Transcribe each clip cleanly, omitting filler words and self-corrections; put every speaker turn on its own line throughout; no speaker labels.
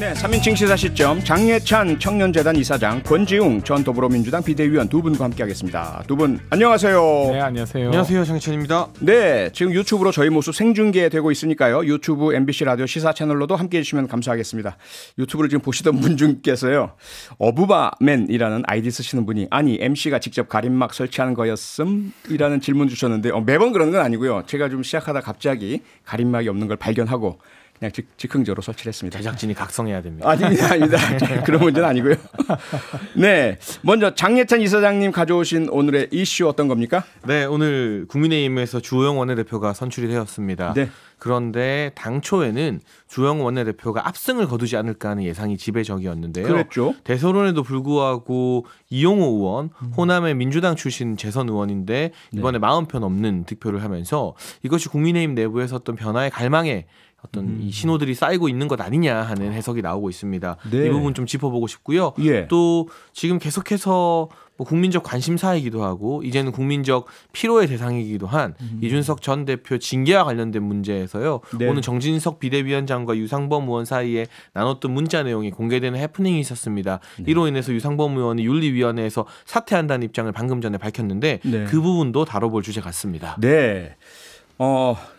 네, 3인칭 시사시점 장예찬 청년재단 이사장, 권지웅 전 더불어민주당 비대위원 두 분과 함께하겠습니다. 두 분 안녕하세요.
네, 안녕하세요.
안녕하세요, 장예찬입니다.
네, 지금 유튜브로 저희 모습 생중계되고 있으니까요. 유튜브 MBC 라디오 시사 채널로도 함께해 주시면 감사하겠습니다. 유튜브를 지금 보시던 분 중께서요, 어부바맨이라는 아이디 쓰시는 분이 아니 MC가 직접 가림막 설치하는 거였음이라는 질문 주셨는데 매번 그러는 건 아니고요. 제가 좀 시작하다 갑자기 가림막이 없는 걸 발견하고 그냥 즉흥적으로 설치를 했습니다.
제작진이 각성해야 됩니다.
아닙니다. 그런 문제는 아니고요. 네, 먼저 장예찬 이사장님 가져오신 오늘의 이슈 어떤 겁니까?
네, 오늘 국민의힘에서 주호영 원내대표가 선출이 되었습니다. 네. 그런데 당초에는 주호영 원내대표가 압승을 거두지 않을까 하는 예상이 지배적이었는데요.
그랬죠.
대선론에도 불구하고 이용호 의원, 호남의 민주당 출신 재선 의원인데 이번에 40표 넘는 득표를 하면서 이것이 국민의힘 내부에서 어떤 변화의 갈망에 어떤 이 신호들이 쌓이고 있는 것 아니냐 하는 해석이 나오고 있습니다. 네. 이 부분 좀 짚어보고 싶고요. 예. 또 지금 계속해서 뭐 국민적 관심사이기도 하고 이제는 국민적 피로의 대상이기도 한 이준석 전 대표 징계와 관련된 문제에서요. 네. 오늘 정진석 비대위원장과 유상범 의원 사이에 나눴던 문자 내용이 공개되는 해프닝이 있었습니다. 네. 이로 인해서 유상범 의원이 윤리위원회에서 사퇴한다는 입장을 방금 전에 밝혔는데 네. 그 부분도 다뤄볼 주제 같습니다.
네.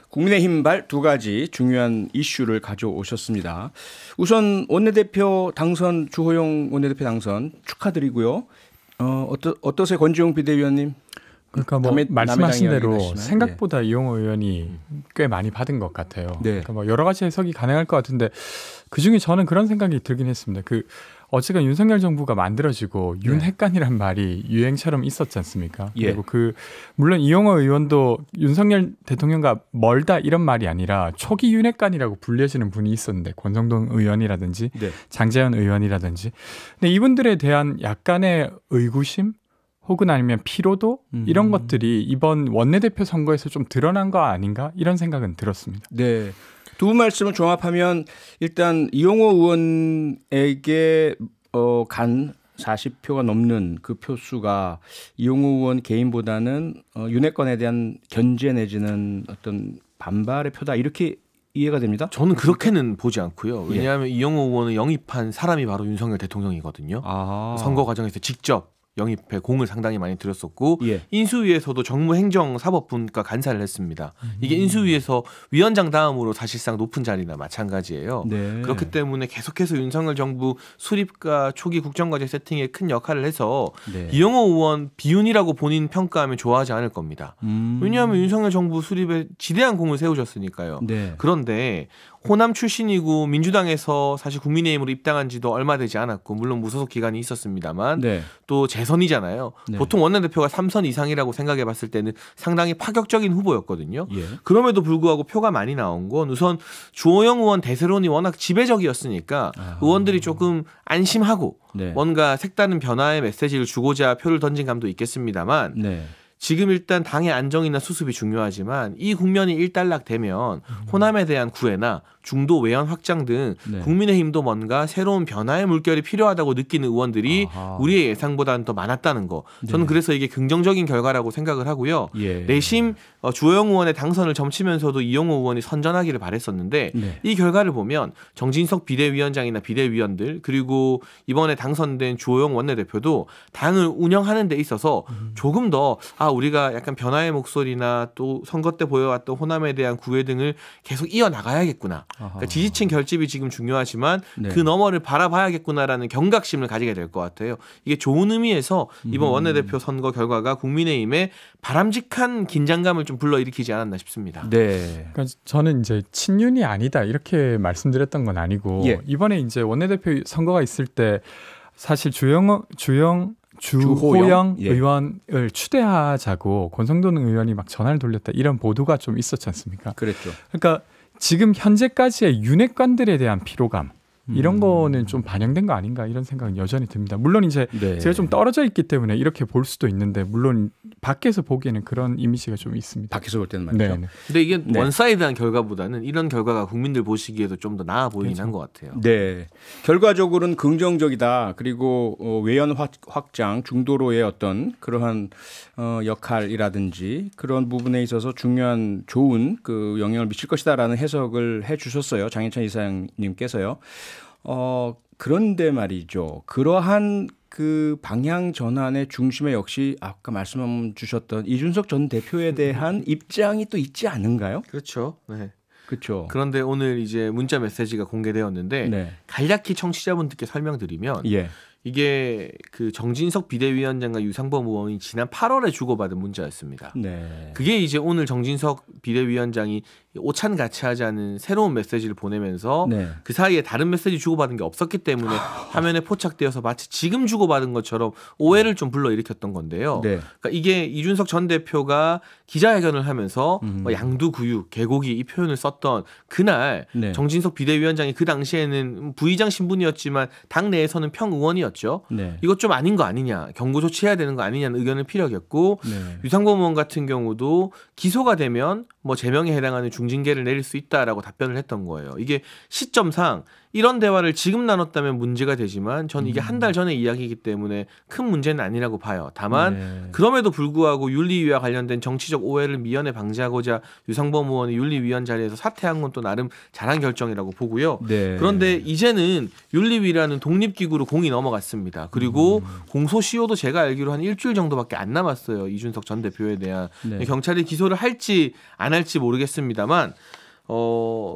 국민의힘발 두 가지 중요한 이슈를 가져오셨습니다. 우선 원내대표 당선, 주호영 원내대표 당선 축하드리고요. 어떠세요, 권지웅 비대위원님?
그러니까 뭐 말씀하신 대로 생각보다 네. 이용호 의원이 꽤 많이 받은 것 같아요. 네. 그러니까 뭐 여러 가지 해석이 가능할 것 같은데 그중에 저는 그런 생각이 들긴 했습니다. 어쨌든 윤석열 정부가 만들어지고 네. 윤핵관이란 말이 유행처럼 있었지 않습니까? 예. 그리고 물론 이용호 의원도 윤석열 대통령과 멀다 이런 말이 아니라 초기 윤핵관이라고 불려지는 분이 있었는데 권성동 의원이라든지 네. 장재현 의원이라든지 근데 이분들에 대한 약간의 의구심 혹은 아니면 피로도 이런 것들이 이번 원내대표 선거에서 좀 드러난 거 아닌가 이런 생각은 들었습니다.
네. 두 말씀을 종합하면 일단 이용호 의원에게 간 40표가 넘는 그 표수가 이용호 의원 개인보다는 윤핵관에 대한 견제 내지는 어떤 반발의 표다 이렇게 이해가 됩니다.
저는 그렇게는 보지 않고요. 왜냐하면 예. 이용호 의원을 영입한 사람이 바로 윤석열 대통령이거든요. 선거 과정에서 직접 영입에 공을 상당히 많이 들였었고 예. 인수위에서도 정무행정사법분과 간사를 했습니다. 이게 인수위에서 위원장 다음으로 사실상 높은 자리나 마찬가지예요. 네. 그렇기 때문에 계속해서 윤석열 정부 수립과 초기 국정과제 세팅에 큰 역할을 해서 네. 이용호 의원 비윤이라고 본인 평가하면 좋아하지 않을 겁니다. 왜냐하면 윤석열 정부 수립에 지대한 공을 세우셨으니까요. 네. 그런데 호남 출신이고 민주당에서 사실 국민의힘으로 입당한 지도 얼마 되지 않았고 물론 무소속 기간이 있었습니다만 네. 또 재선이잖아요. 네. 보통 원내대표가 3선 이상이라고 생각해 봤을 때는 상당히 파격적인 후보였거든요. 예. 그럼에도 불구하고 표가 많이 나온 건 우선 주호영 의원 대세론이 워낙 지배적이었으니까 의원들이 조금 안심하고 네. 뭔가 색다른 변화의 메시지를 주고자 표를 던진 감도 있겠습니다만 네. 지금 일단 당의 안정이나 수습이 중요하지만 이 국면이 일단락되면 호남에 대한 구애나 중도 외연 확장 등 네. 국민의힘도 뭔가 새로운 변화의 물결이 필요하다고 느끼는 의원들이 우리의 예상보다는 더 많았다는 거. 저는 네. 그래서 이게 긍정적인 결과라고 생각을 하고요. 예. 내심 주호영 의원의 당선을 점치면서도 이용호 의원이 선전하기를 바랬었는데 네. 이 결과를 보면 정진석 비대위원장이나 비대위원들 그리고 이번에 당선된 주호영 원내대표도 당을 운영하는 데 있어서 조금 더 우리가 약간 변화의 목소리나 또 선거 때 보여왔던 호남에 대한 구애 등을 계속 이어나가야겠구나. 그러니까 지지층 결집이 지금 중요하지만 네. 그 너머를 바라봐야겠구나라는 경각심을 가지게 될 것 같아요. 이게 좋은 의미에서 이번 원내대표 선거 결과가 국민의힘에 바람직한 긴장감을 좀 불러일으키지 않았나 싶습니다.
네. 그러니까 저는 이제 친윤이 아니다 이렇게 말씀드렸던 건 아니고 예. 이번에 이제 원내대표 선거가 있을 때 사실 주호영 예. 의원을 추대하자고 권성동 의원이 막 전화를 돌렸다 이런 보도가 좀 있었지 않습니까?
그랬죠.
그러니까 지금 현재까지의 윤핵관들에 대한 피로감 이런 거는 좀 반영된 거 아닌가 이런 생각은 여전히 듭니다. 물론 이제 네. 제가 좀 떨어져 있기 때문에 이렇게 볼 수도 있는데 물론 밖에서 보기에는 그런 이미지가 좀 있습니다.
밖에서 볼 때는 말이죠.
네.
근데 이게 네. 원사이드한 결과보다는 이런 결과가 국민들 보시기에도 좀 더 나아 보이긴 한 것 같아요.
네, 결과적으로는 긍정적이다. 그리고 외연 확장, 중도로의 어떤 그러한 역할이라든지 그런 부분에 있어서 중요한 좋은 그 영향을 미칠 것이다라는 해석을 해주셨어요. 장예찬 이사장님께서요. 그런데 말이죠. 그러한 그 방향 전환의 중심에 역시 아까 말씀 주셨던 이준석 전 대표에 대한 입장이 또 있지 않은가요?
그렇죠. 네.
그렇죠.
그런데 오늘 이제 문자 메시지가 공개되었는데 네. 간략히 청취자분들께 설명드리면 이게 그 정진석 비대위원장과 유상범 의원이 지난 8월에 주고받은 문자였습니다. 네. 그게 이제 오늘 정진석 비대위원장이 오찬 같이 하자는 새로운 메시지를 보내면서 그 사이에 다른 메시지 주고받은 게 없었기 때문에 화면에 포착되어서 마치 지금 주고받은 것처럼 오해를 좀 불러일으켰던 건데요. 그러니까 이게 이준석 전 대표가 기자회견을 하면서 양두구육, 개고기 이 표현을 썼던 그날 정진석 비대위원장이 그 당시에는 부의장 신분이었지만 당 내에서는 평의원이었죠. 이것 좀 아닌 거 아니냐, 경고 조치해야 되는 거 아니냐는 의견을 피력했고 유상범 의원 같은 경우도 기소가 되면 뭐 제명에 해당하는 중징계를 내릴 수 있다라고 답변을 했던 거예요. 이게 시점상 이런 대화를 지금 나눴다면 문제가 되지만 저는 이게 한 달 전의 이야기이기 때문에 큰 문제는 아니라고 봐요. 다만 그럼에도 불구하고 윤리위와 관련된 정치적 오해를 미연에 방지하고자 유상범 의원이 윤리위원 자리에서 사퇴한 건 또 나름 잘한 결정이라고 보고요. 그런데 이제는 윤리위라는 독립기구로 공이 넘어갔습니다. 그리고 공소시효도 제가 알기로 한 일주일 정도밖에 안 남았어요. 이준석 전 대표에 대한. 경찰이 기소를 할지 안 할지 모르겠습니다만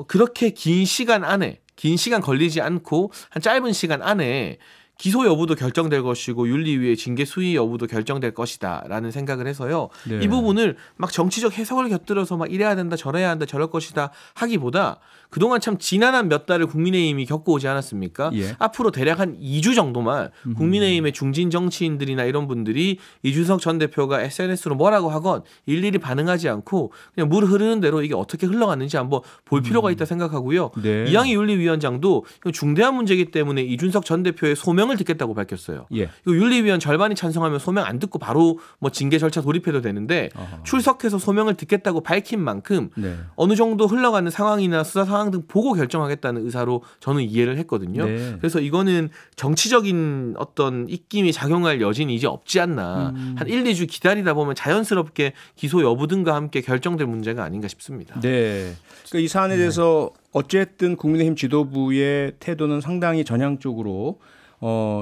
그렇게 긴 시간 걸리지 않고 한 짧은 시간 안에 기소 여부도 결정될 것이고 윤리위의 징계 수위 여부도 결정될 것이다라는 생각을 해서요. 이 부분을 막 정치적 해석을 곁들여서 막 이래야 된다 저래야 한다 저럴 것이다 하기보다 그동안 참 지난한 몇 달을 국민의힘이 겪어오지 않았습니까? 앞으로 대략 한 2주 정도만 국민의힘의 중진 정치인들이나 이런 분들이 이준석 전 대표가 SNS로 뭐라고 하건 일일이 반응하지 않고 그냥 물 흐르는 대로 이게 어떻게 흘러갔는지 한번 볼 필요가 있다 생각하고요. 이양희 윤리위원장도 중대한 문제이기 때문에 이준석 전 대표의 소명을 듣겠다고 밝혔어요. 이거 윤리위원 절반이 찬성하면 소명 안 듣고 바로 뭐 징계 절차 돌입해도 되는데 출석해서 소명을 듣겠다고 밝힌 만큼 어느 정도 흘러가는 상황이나 수사 상황 등 보고 결정하겠다는 의사로 저는 이해를 했거든요. 그래서 이거는 정치적인 어떤 입김이 작용할 여진이 이제 없지 않나. 한 1, 2주 기다리다 보면 자연스럽게 기소 여부 등과 함께 결정될 문제가 아닌가 싶습니다.
네. 그러니까 이 사안에 대해서 어쨌든 국민의힘 지도부의 태도는 상당히 전향적으로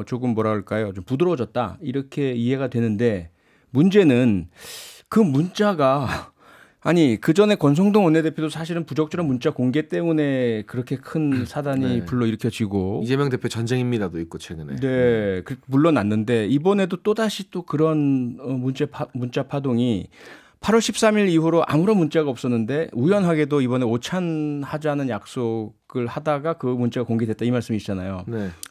조금 뭐랄까요, 좀 부드러워졌다 이렇게 이해가 되는데 문제는 그 문자가 아니 그 전에 권성동 원내대표도 사실은 부적절한 문자 공개 때문에 그렇게 큰 사단이 불러일으켜지고
이재명 대표 전쟁입니다도 있고 최근에
물러났는데 이번에도 또다시 또 그런 문자 파동이 8월 13일 이후로 아무런 문자가 없었는데 우연하게도 이번에 오찬하자는 약속을 하다가 그 문자가 공개됐다 이 말씀이시잖아요.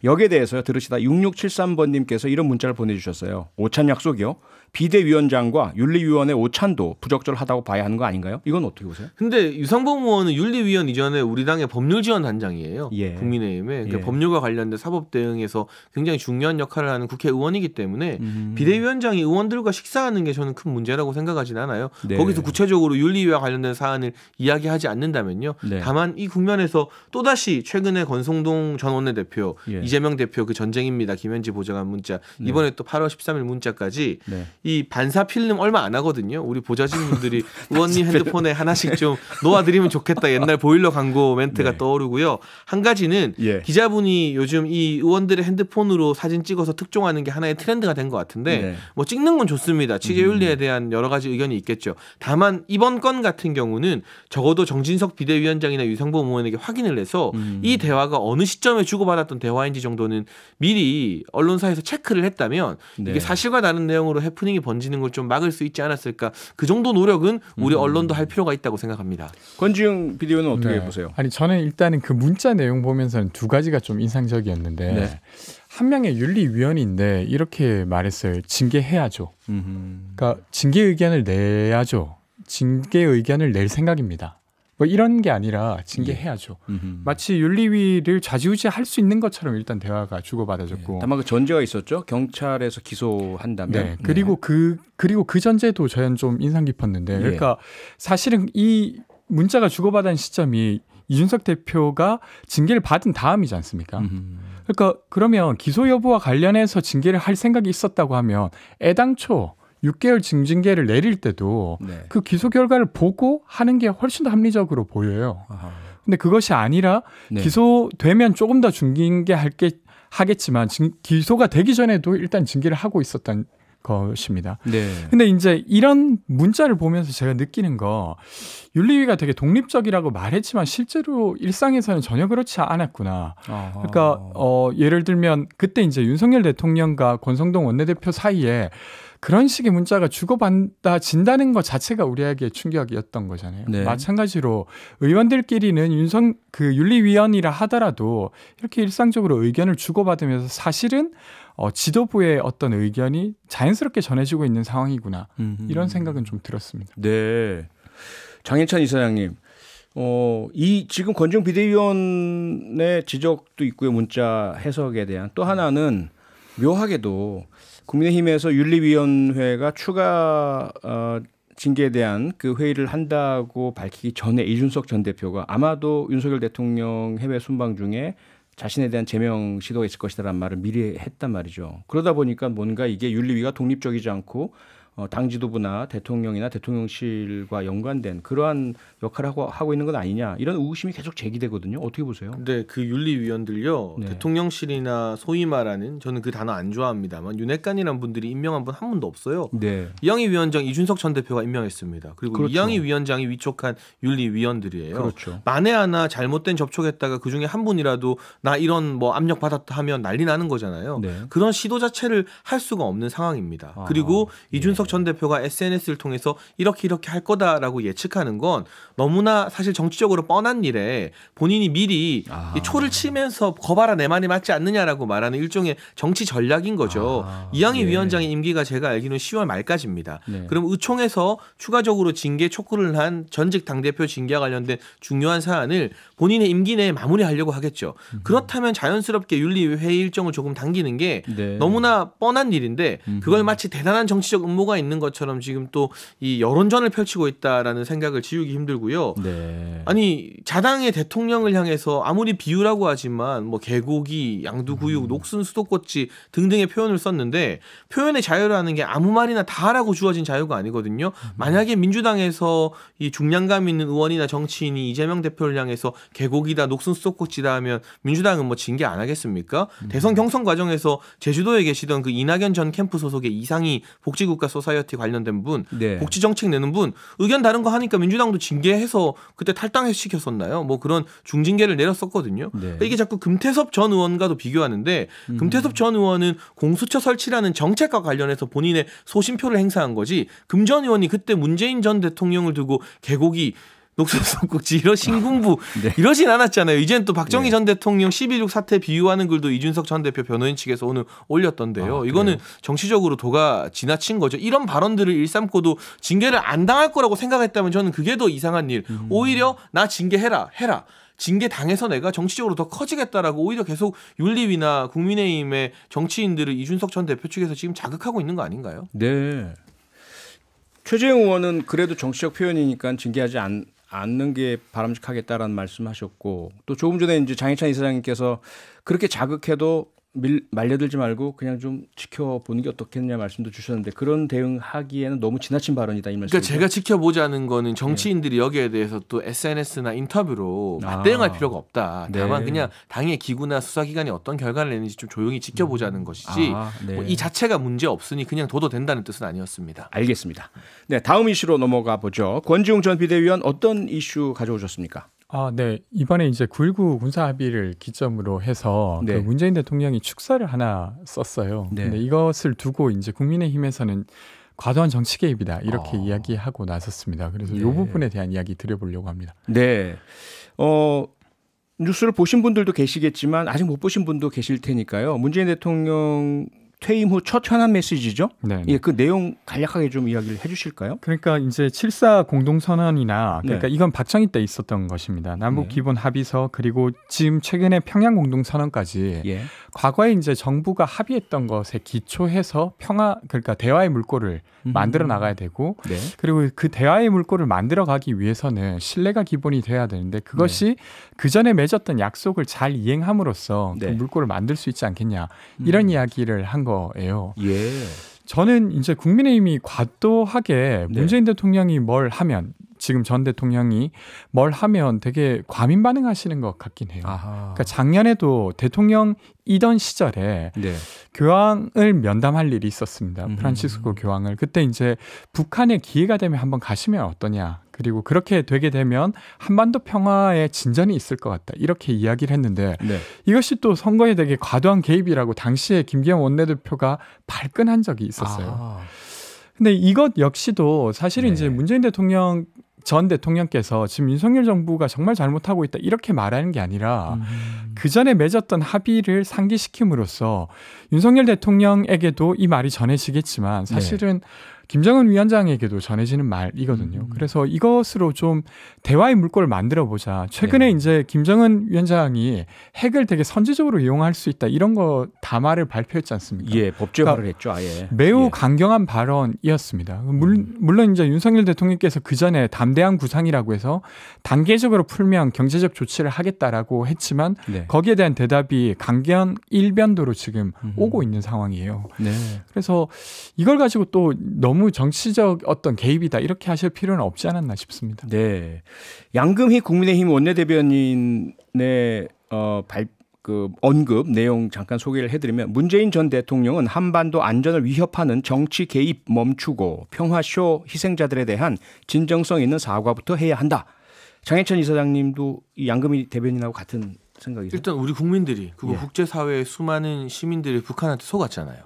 여기에 대해서 들으시다 6673번님께서 이런 문자를 보내주셨어요. 오찬 약속이요? 비대위원장과 윤리위원회 오찬도 부적절하다고 봐야 하는 거 아닌가요? 이건 어떻게 보세요?
근데 유상범 의원은 윤리위원 이전에 우리 당의 법률지원단장이에요. 국민의힘에. 그러니까 법률과 관련된 사법 대응에서 굉장히 중요한 역할을 하는 국회의원이기 때문에 비대위원장이 의원들과 식사하는 게 저는 큰 문제라고 생각하진 않아요. 거기서 구체적으로 윤리위와 관련된 사안을 이야기하지 않는다면요. 다만 이 국면에서 또다시 최근에 권성동 전 원내대표, 이재명 대표 그 전쟁입니다. 김현지 보좌관 문자, 이번에 또 8월 13일 문자까지 이 반사 필름 얼마 안 하거든요. 우리 보좌진분들이 의원님 핸드폰에 하나씩 좀 놓아드리면 좋겠다. 옛날 보일러 광고 멘트가 떠오르고요. 한 가지는 기자분이 요즘 이 의원들의 핸드폰으로 사진 찍어서 특종하는 게 하나의 트렌드가 된 것 같은데 뭐 찍는 건 좋습니다. 취재윤리에 대한 여러 가지 의견이 있겠죠. 다만 이번 건 같은 경우는 적어도 정진석 비대위원장이나 유상범 의원에게 확인을 해서 이 대화가 어느 시점에 주고받았던 대화인지 정도는 미리 언론사에서 체크를 했다면 이게 사실과 다른 내용으로 해프닝이 번지는 걸 좀 막을 수 있지 않았을까. 그 정도 노력은 우리 언론도 할 필요가 있다고 생각합니다.
권지웅 비대위원은 어떻게 보세요?
아니 저는 일단은 그 문자 내용 보면서는 두 가지가 좀 인상적이었는데 한 명의 윤리위원인데 이렇게 말했어요. 징계해야죠. 그러니까 징계 의견을 내야죠. 징계 의견을 낼 생각입니다. 뭐 이런 게 아니라 징계해야죠. 마치 윤리위를 좌지우지할 수 있는 것처럼 일단 대화가 주고받아졌고.
다만 그 전제가 있었죠. 경찰에서 기소한다면.
그리고 그 전제도 저는 좀 인상 깊었는데, 그러니까 사실은 이 문자가 주고받은 시점이 이준석 대표가 징계를 받은 다음이지 않습니까? 그러니까 그러면 기소 여부와 관련해서 징계를 할 생각이 있었다고 하면 애당초 6개월 징계를 내릴 때도 그 기소 결과를 보고 하는 게 훨씬 더 합리적으로 보여요. 근데 그것이 아니라
네.
기소되면 조금 더 하겠지만 기소가 되기 전에도 일단 징계를 하고 있었던 것입니다.
네.
근데 이제 이런 문자를 보면서 제가 느끼는 거, 윤리위가 되게 독립적이라고 말했지만 실제로 일상에서는 전혀 그렇지 않았구나. 그러니까 예를 들면 그때 이제 윤석열 대통령과 권성동 원내대표 사이에 그런 식의 문자가 주고받아진다는 것 자체가 우리에게 충격이었던 거잖아요.
네.
마찬가지로 의원들끼리는 윤리위원이라 하더라도 이렇게 일상적으로 의견을 주고받으면서 사실은 지도부의 어떤 의견이 자연스럽게 전해지고 있는 상황이구나. 이런 생각은 좀 들었습니다.
네. 장인찬 이사장님, 이 지금 권지웅 비대위원의 지적도 있고요. 문자 해석에 대한. 또 하나는 묘하게도 국민의힘에서 윤리위원회가 추가 징계에 대한 그 회의를 한다고 밝히기 전에 이준석 전 대표가 아마도 윤석열 대통령 해외 순방 중에 자신에 대한 제명 시도가 있을 것이다라는 말을 미리 했단 말이죠. 그러다 보니까 뭔가 이게 윤리위가 독립적이지 않고 당 지도부나 대통령이나 대통령실과 연관된 그러한 역할을 하고 있는 건 아니냐, 이런 의구심이 계속 제기되거든요. 어떻게 보세요?
근데 그 윤리위원들요, 네. 대통령실이나 소위 말하는, 저는 그 단어 안 좋아합니다만 윤핵관이라는 분들이 임명한 분 한 분도 없어요.
네.
이양희 위원장 이준석 전 대표가 임명했습니다. 그리고
그렇죠.
이양희 위원장이 위촉한 윤리위원들이에요.
그렇죠.
만에 하나 잘못된 접촉했다가 그 중에 한 분이라도 나 이런 뭐 압력 받았다 하면 난리 나는 거잖아요.
네.
그런 시도 자체를 할 수가 없는 상황입니다. 그리고 이준석 전 대표가 SNS를 통해서 이렇게 할 거다라고 예측하는 건 너무나 사실 정치적으로 뻔한 일에 본인이 미리 이 초를 치면서 거봐라 내 말이 맞지 않느냐라고 말하는 일종의 정치 전략인 거죠. 이양희 위원장의 임기가 제가 알기로는 10월 말까지입니다.
네.
그럼 의총에서 추가적으로 징계 촉구를 한 전직 당대표 징계와 관련된 중요한 사안을 본인의 임기 내에 마무리하려고 하겠죠. 그렇다면 자연스럽게 윤리회의 일정을 조금 당기는 게
네.
너무나 뻔한 일인데 그걸 마치 대단한 정치적 음모가 있는 것처럼 지금 또 이 여론전을 펼치고 있다라는 생각을 지우기 힘들고요.
네.
아니 자당의 대통령을 향해서 아무리 비유라고 하지만 뭐 개고기, 양두구육, 녹슨 수도꼭지 등등의 표현을 썼는데 표현의 자유라는 게 아무 말이나 다 하라고 주어진 자유가 아니거든요. 만약에 민주당에서 이 중량감 있는 의원이나 정치인이 이재명 대표를 향해서 개고기다, 녹슨 수도꼭지다 하면 민주당은 뭐 징계 안 하겠습니까? 대선 경선 과정에서 제주도에 계시던 그 이낙연 전 캠프 소속의 이상희 복지국가 소사이어티 관련된 분,
네.
복지 정책 내는 분 의견 다른 거 하니까 민주당도 징계해서 그때 탈당시켰었나요? 뭐 그런 중징계를 내렸었거든요.
네.
그러니까 이게 자꾸 금태섭 전 의원과도 비교하는데 금태섭 전 의원은 공수처 설치라는 정책과 관련해서 본인의 소신표를 행사한 거지, 금 전 의원이 그때 문재인 전 대통령을 두고 개고기, 녹색소꼭지 이런 신군부
네.
이러진 않았잖아요. 이제는 또 박정희 전 대통령 12.16 사태 비유하는 글도 이준석 전 대표 변호인 측에서 오늘 올렸던데요. 이거는 정치적으로 도가 지나친 거죠. 이런 발언들을 일삼고도 징계를 안 당할 거라고 생각했다면 저는 그게 더 이상한 일. 오히려 나 징계해라. 징계 당해서 내가 정치적으로 더 커지겠다라고 오히려 계속 윤리위나 국민의힘의 정치인들을 이준석 전 대표 측에서 지금 자극하고 있는 거 아닌가요?
네. 최재형 의원은 그래도 정치적 표현이니까 징계하지 않는 게 바람직하겠다라는 말씀하셨고, 또 조금 전에 이제 장희찬 이사장님께서 그렇게 자극해도 말려들지 말고 그냥 좀 지켜보는 게 어떻겠냐 말씀도 주셨는데, 그런 대응하기에는 너무 지나친 발언이다 이 말씀.
그러니까 제가 지켜보자는 거는 정치인들이 여기에 대해서 또 SNS나 인터뷰로 맞대응할 필요가 없다. 다만 그냥 당의 기구나 수사기관이 어떤 결과를 내는지 좀 조용히 지켜보자는 것이지 뭐 이 자체가 문제 없으니 그냥 둬도 된다는 뜻은 아니었습니다.
알겠습니다. 네, 다음 이슈로 넘어가 보죠. 권지웅 전 비대위원 어떤 이슈 가져오셨습니까?
네. 이번에 이제 9.19 군사 합의를 기점으로 해서 그 문재인 대통령이 축사를 하나 썼어요.
네.
근데 이것을 두고 이제 국민의힘에서는 과도한 정치 개입이다 이렇게 이야기하고 나섰습니다. 그래서 이 부분에 대한 이야기 드려보려고 합니다.
네. 뉴스를 보신 분들도 계시겠지만 아직 못 보신 분도 계실 테니까요. 문재인 대통령 퇴임 후 첫 현안 메시지죠. 네. 예, 그 내용 간략하게 좀 이야기를 해주실까요?
그러니까 이제 7.4 공동선언이나 그러니까 이건 박정희 때 있었던 것입니다. 남북 기본 합의서 그리고 지금 최근에 평양 공동선언까지 과거에 이제 정부가 합의했던 것에 기초해서 그러니까 대화의 물꼬를 만들어 나가야 되고 그리고 그 대화의 물꼬를 만들어 가기 위해서는 신뢰가 기본이 돼야 되는데 그것이 그 전에 맺었던 약속을 잘 이행함으로써 그 물꼬를 만들 수 있지 않겠냐 이런 이야기를 한 거예요. 저는 이제 국민의힘이 과도하게 문재인 대통령이 뭘 하면 지금 전 대통령이 뭘 하면 되게 과민 반응하시는 것 같긴 해요. 그러니까 작년에도 대통령이던 시절에 네. 교황을 면담할 일이 있었습니다. 프란치스코 교황을. 그때 이제 북한에 기회가 되면 한번 가시면 어떠냐. 그리고 그렇게 되게 되면 한반도 평화에 진전이 있을 것 같다. 이렇게 이야기를 했는데 네. 이것이 또 선거에 되게 과도한 개입이라고 당시에 김기현 원내대표가 발끈한 적이 있었어요. 근데 이것 역시도 사실은 네. 이제 문재인 대통령 전 대통령께서 지금 윤석열 정부가 정말 잘못하고 있다 이렇게 말하는 게 아니라 그 전에 맺었던 합의를 상기시킴으로써 윤석열 대통령에게도 이 말이 전해지겠지만 사실은 네. 김정은 위원장에게도 전해지는 말이거든요. 그래서 이것으로 좀 대화의 물꼬를 만들어보자. 최근에 네. 이제 김정은 위원장이 핵을 되게 선제적으로 이용할 수 있다 이런 거 담화를 발표했지 않습니까?
예, 법제화를 했죠. 아예.
매우 강경한 발언이었습니다. 물론 이제 윤석열 대통령께서 그 전에 담대한 구상이라고 해서 단계적으로 풀면 경제적 조치를 하겠다라고 했지만 네. 거기에 대한 대답이 강경 일변도로 지금 오고 있는 상황이에요. 네. 그래서 이걸 가지고 또 너무 정치적 어떤 개입이다 이렇게 하실 필요는 없지 않았나 싶습니다.
네, 양금희 국민의힘 원내대변인의 언급 내용 잠깐 소개를 해드리면 문재인 전 대통령은 한반도 안전을 위협하는 정치 개입 멈추고 평화쇼 희생자들에 대한 진정성 있는 사과부터 해야 한다. 장해찬 이사장님도 이 양금희 대변인하고 같은 생각이죠?
일단 우리 국민들이 그리고 예. 국제사회의 수많은 시민들이 북한한테 속았잖아요.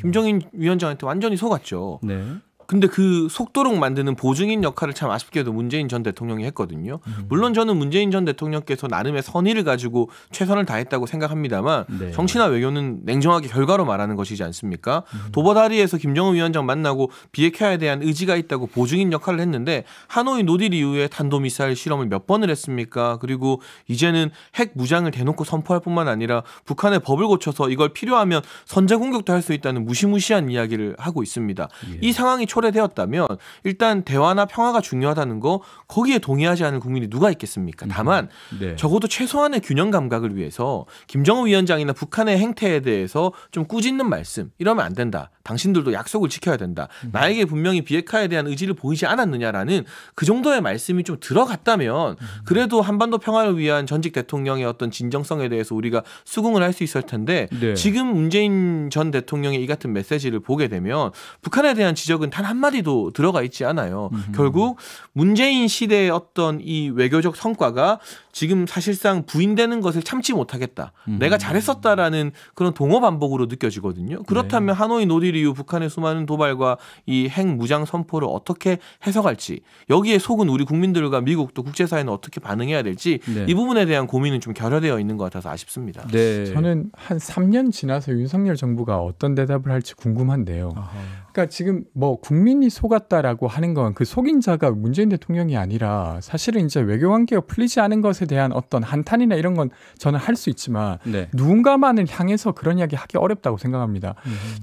김정인 위원장한테 완전히 속았죠. 네. 근데 그 속도록 만드는 보증인 역할을 참 아쉽게도 문재인 전 대통령이 했거든요. 물론 저는 문재인 전 대통령께서 나름의 선의를 가지고 최선을 다했다고 생각합니다만 네. 정치나 외교는 냉정하게 결과로 말하는 것이지 않습니까? 도보다리에서 김정은 위원장 만나고 비핵화에 대한 의지가 있다고 보증인 역할을 했는데 하노이 노딜 이후에 탄도미사일 실험을 몇 번을 했습니까? 그리고 이제는 핵 무장을 대놓고 선포할 뿐만 아니라 북한의 법을 고쳐서 이걸 필요하면 선제 공격도 할 수 있다는 무시무시한 이야기를 하고 있습니다. 예. 이 상황이 초래되었다면 일단 대화나 평화가 중요하다는 거 거기에 동의하지 않을 국민이 누가 있겠습니까? 다만 네. 적어도 최소한의 균형 감각을 위해서 김정은 위원장이나 북한의 행태에 대해서 좀 꾸짖는 말씀 이러면 안 된다. 당신들도 약속을 지켜야 된다. 나에게 분명히 비핵화에 대한 의지를 보이지 않았느냐라는 그 정도의 말씀이 좀 들어갔다면 그래도 한반도 평화를 위한 전직 대통령의 어떤 진정성에 대해서 우리가 수긍을 할 수 있을 텐데 네. 지금 문재인 전 대통령의 이 같은 메시지를 보게 되면 북한에 대한 지적은 단 한마디도 들어가 있지 않아요. 결국 문재인 시대의 어떤 이 외교적 성과가 지금 사실상 부인되는 것을 참지 못하겠다. 내가 잘했었다라는 그런 동어 반복으로 느껴지거든요. 그렇다면 네. 하노이 노딜 이후 북한의 수많은 도발과 이 핵 무장 선포를 어떻게 해석할지 여기에 속은 우리 국민들과 미국도 국제사회는 어떻게 반응해야 될지 네. 이 부분에 대한 고민은 좀 결여되어 있는 것 같아서 아쉽습니다.
네. 저는 한 3년 지나서 윤석열 정부가 어떤 대답을 할지 궁금한데요. 아하. 그러니까 지금 뭐 국민이 속았다라고 하는 건 그 속인 자가 문재인 대통령이 아니라 사실은 이제 외교관계가 풀리지 않은 것에 대한 어떤 한탄이나 이런 건 저는 할 수 있지만 네. 누군가만을 향해서 그런 이야기 하기 어렵다고 생각합니다.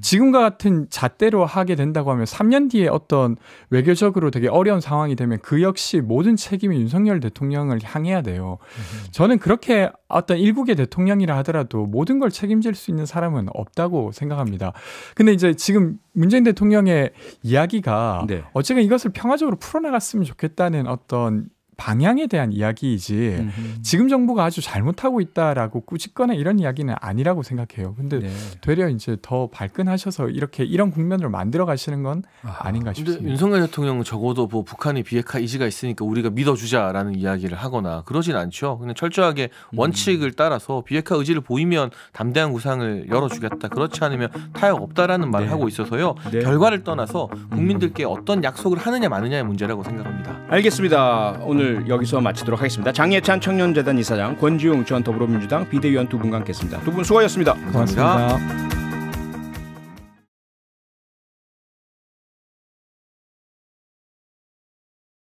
지금과 같은 잣대로 하게 된다고 하면 3년 뒤에 어떤 외교적으로 되게 어려운 상황이 되면 그 역시 모든 책임이 윤석열 대통령을 향해야 돼요. 저는 그렇게 어떤 일국의 대통령이라 하더라도 모든 걸 책임질 수 있는 사람은 없다고 생각합니다. 근데 이제 지금 문재인 대통령의 이야기가 네. 어쨌든 이것을 평화적으로 풀어나갔으면 좋겠다는 어떤 방향에 대한 이야기이지 지금 정부가 아주 잘못하고 있다라고 꾸짖거나 이런 이야기는 아니라고 생각해요. 근데 네. 되려 이제 더 발끈하셔서 이런 국면을 만들어 가시는 건 아닌가 싶습니다.
근데 윤석열 대통령은 적어도 뭐 북한이 비핵화 의지가 있으니까 우리가 믿어주자라는 이야기를 하거나 그러진 않죠. 그냥 철저하게 원칙을 따라서 비핵화 의지를 보이면 담대한 구상을 열어주겠다. 그렇지 않으면 타협 없다라는 말을 네. 하고 있어서요. 네. 결과를 떠나서 국민들께 어떤 약속을 하느냐 마느냐의 문제라고 생각합니다.
알겠습니다. 오늘 여기서 마치도록 하겠습니다. 장예찬 청년재단 이사장, 권지웅 전 더불어민주당 비대위원 두 분과 함께했습니다. 두 분 수고하셨습니다.
고맙습니다.